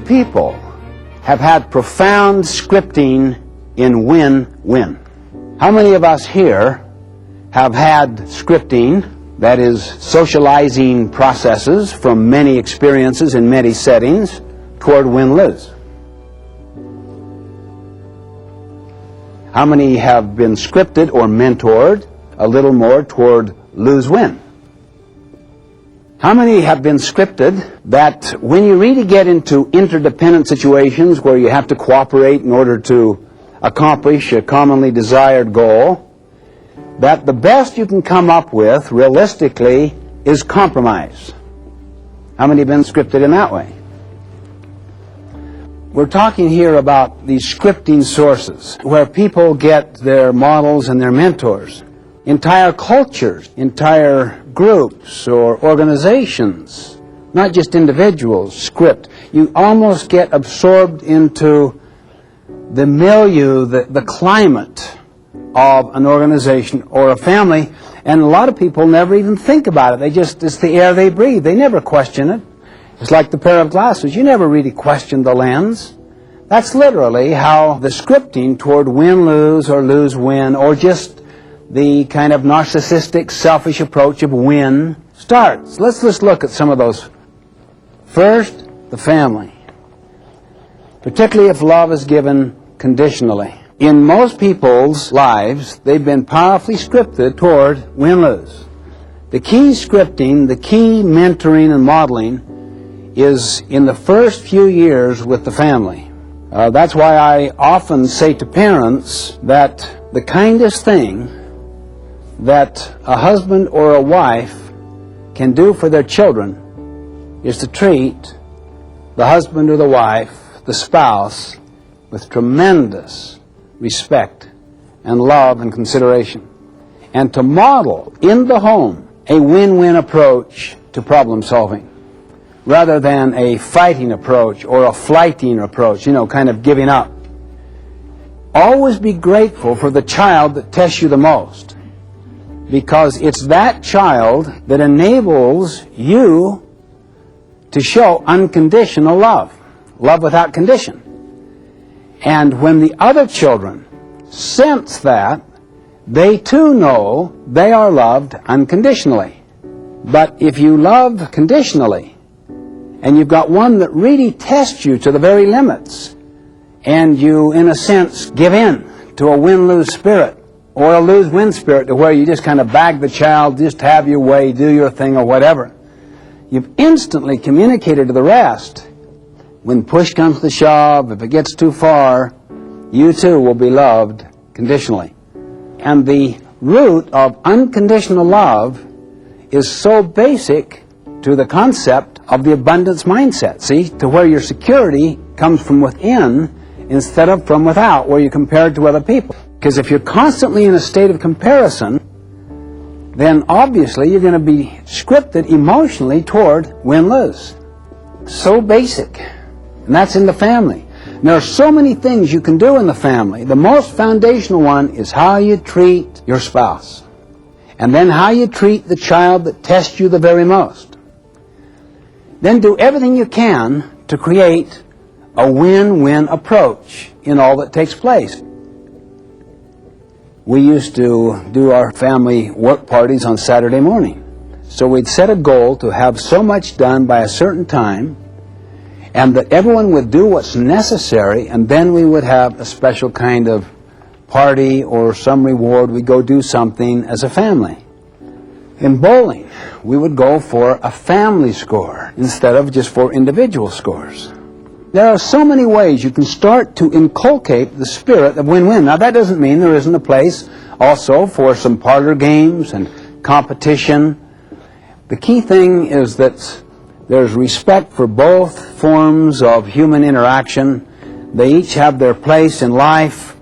people have had profound scripting in win-win? How many of us here have had scripting, that is, socializing processes from many experiences in many settings toward win-lose? How many have been scripted or mentored a little more toward lose-win? How many have been scripted that when you really get into interdependent situations where you have to cooperate in order to accomplish a commonly desired goal, that the best you can come up with, realistically, is compromise? How many have been scripted in that way? We're talking here about these scripting sources, where people get their models and their mentors. Entire cultures, entire groups or organizations, not just individuals, script. You almost get absorbed into the milieu, the climate of an organization or a family, and a lot of people never even think about it. It's the air they breathe. They never question it. It's like the pair of glasses. You never really question the lens. That's literally how the scripting toward win-lose or lose-win, or just the kind of narcissistic, selfish approach of win starts. Let's just look at some of those. First, the family. Particularly if love is given conditionally. In most people's lives, they've been powerfully scripted toward win-lose. The key scripting, the key mentoring and modeling is in the first few years with the family. That's why I often say to parents that the kindest thing that a husband or a wife can do for their children is to treat the husband or the wife, the spouse, with tremendous respect and love and consideration, and to model in the home a win-win approach to problem solving rather than a fighting approach or a flighting approach, kind of giving up. Always be grateful for the child that tests you the most, because it's that child that enables you to show unconditional love, love without condition. And when the other children sense that, they too know they are loved unconditionally. But if you love conditionally, and you've got one that really tests you to the very limits, and you, in a sense, give in to a win-lose spirit, or a lose-win spirit, to where you just kind of bag the child, just have your way, do your thing, or whatever, you've instantly communicated to the rest, when push comes to shove, if it gets too far, you too will be loved conditionally. And the root of unconditional love is so basic to the concept of the abundance mindset, see, to where your security comes from within instead of from without, where you compare it to other people. Because if you're constantly in a state of comparison, then obviously you're going to be scripted emotionally toward win-lose. So basic. And that's in the family. And there are so many things you can do in the family. The most foundational one is how you treat your spouse. And then how you treat the child that tests you the very most. Then do everything you can to create a win-win approach in all that takes place. We used to do our family work parties on Saturday morning. So we'd set a goal to have so much done by a certain time, and that everyone would do what's necessary, and then we would have a special kind of party or some reward. We'd go do something as a family. In bowling, we would go for a family score instead of just for individual scores. There are so many ways you can start to inculcate the spirit of win-win. Now, that doesn't mean there isn't a place also for some parlor games and competition. The key thing is that there's respect for both forms of human interaction. They each have their place in life,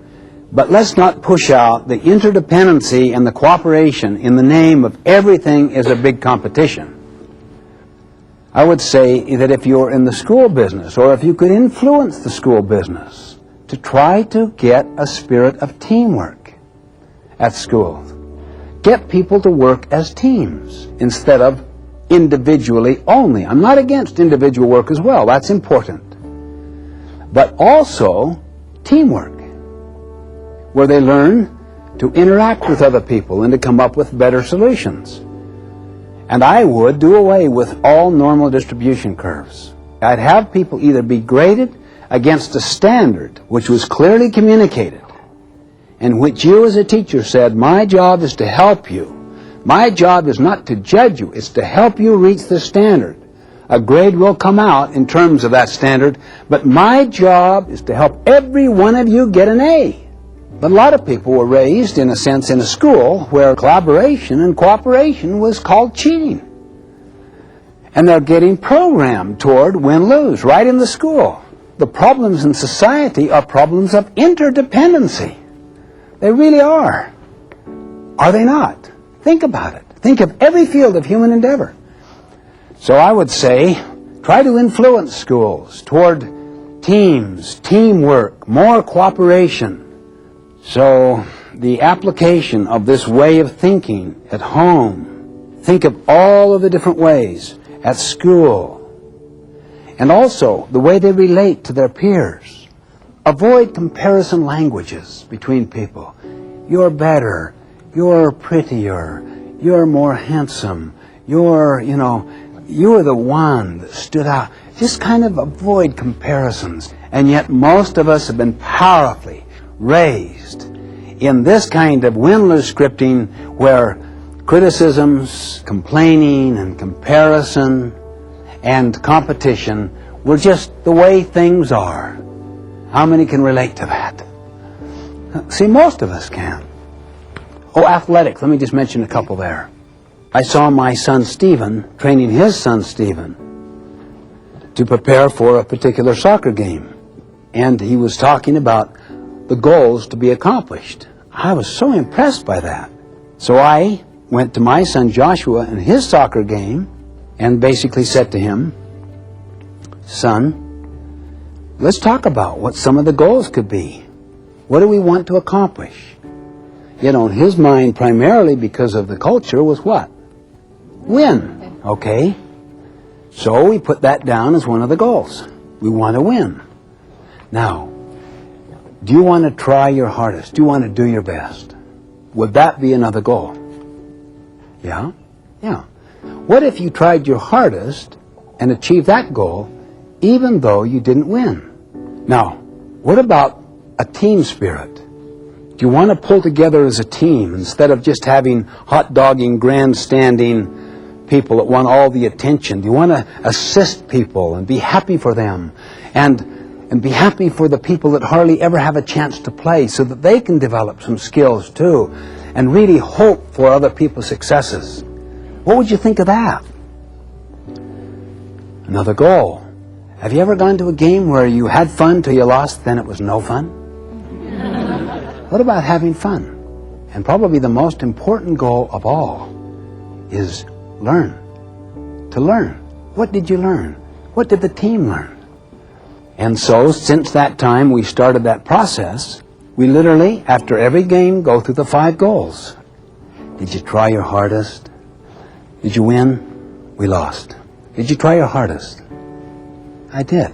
but let's not push out the interdependency and the cooperation in the name of everything is a big competition. I would say that if you're in the school business, or if you could influence the school business, to try to get a spirit of teamwork at school. Get people to work as teams instead of individually only. I'm not against individual work as well. That's important. but also teamwork, where they learn to interact with other people and to come up with better solutions. And I would do away with all normal distribution curves. I'd have people either be graded against a standard which was clearly communicated, in which you as a teacher said, my job is to help you. My job is not to judge you, it's to help you reach the standard. A grade will come out in terms of that standard, but my job is to help every one of you get an A. But a lot of people were raised, in a sense, in a school where collaboration and cooperation was called cheating. And they're getting programmed toward win-lose right in the school. The problems in society are problems of interdependency. They really are. Are they not? Think about it. Think of every field of human endeavor. So I would say, try to influence schools toward teams, teamwork, more cooperation. So the application of this way of thinking at home, think of all of the different ways at school, and also the way they relate to their peers. Avoid comparison languages between people. You're better, you're prettier, you're more handsome, you're the one that stood out. Just kind of avoid comparisons. And yet most of us have been powerfully raised in this kind of win-lose scripting where criticisms, complaining, and comparison and competition were just the way things are. How many can relate to that? See, most of us can. Oh, athletics. Let me just mention a couple there. I saw my son Stephen training his son Stephen to prepare for a particular soccer game. And he was talking about the goals to be accomplished. I was so impressed by that. So I went to my son Joshua in his soccer game and basically said to him, son, let's talk about what some of the goals could be. What do we want to accomplish? You know, in his mind, primarily because of the culture, was what? Win. Okay? So we put that down as one of the goals. We want to win. Now, do you want to try your hardest? Do you want to do your best? Would that be another goal? Yeah? Yeah. What if you tried your hardest and achieved that goal even though you didn't win? Now, what about a team spirit? Do you want to pull together as a team instead of just having hot-dogging, grandstanding people that want all the attention? Do you want to assist people and be happy for them and be happy for the people that hardly ever have a chance to play so that they can develop some skills too and really hope for other people's successes? What would you think of that? Another goal. Have you ever gone to a game where you had fun till you lost, then it was no fun? What about having fun? And probably the most important goal of all is learn. To learn. What did you learn? What did the team learn? And so, since that time we started that process, we literally, after every game, go through the 5 goals. Did you try your hardest? Did you win? We lost. Did you try your hardest? I did.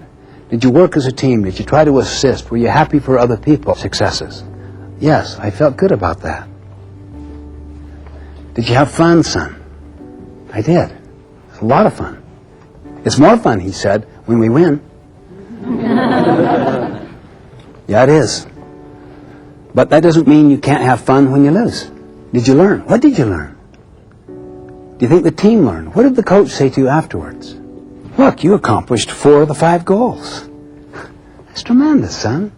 Did you work as a team? Did you try to assist? Were you happy for other people's successes? Yes, I felt good about that. Did you have fun, son? I did. It's a lot of fun. It's more fun, he said, when we win. Yeah, it is. But that doesn't mean you can't have fun when you lose. Did you learn? What did you learn? Do you think the team learned? What did the coach say to you afterwards? Look, you accomplished 4 of the 5 goals. That's tremendous, son.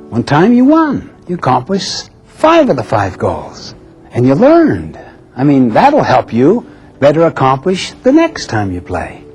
One time you won. You accomplished 5 of the 5 goals. And you learned. I mean, that'll help you better accomplish the next time you play.